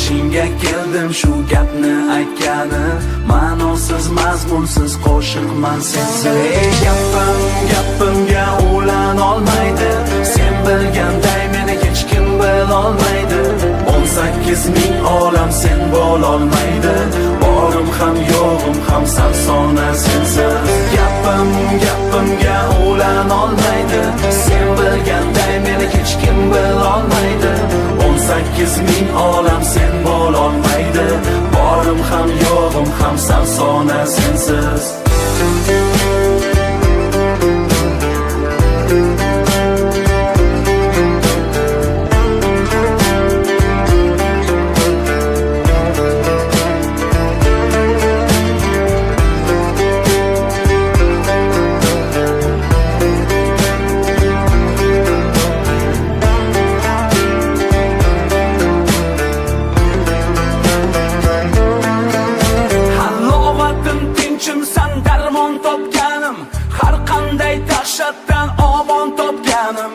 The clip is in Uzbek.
Beshingga keldim shu gapni aytgani, ma'nosiz mazmunsiz qo'shiqman sensiz. Gapimga ulan olmaydi, sen bilganday meni hech kim bilolmaydi. 18 ming olam sen bo'lolmaydi, borim ham yo'g'im ham safsona sensiz. Gapimga ulan olmaydi, sen bilganday meni hech kim bilolmaydi. 18 ming olam sen bo'lolmaydi, borim ham yo'g'im ham safsona sensiz. Darmon topganim, har qanday dahshatdan omon topganim.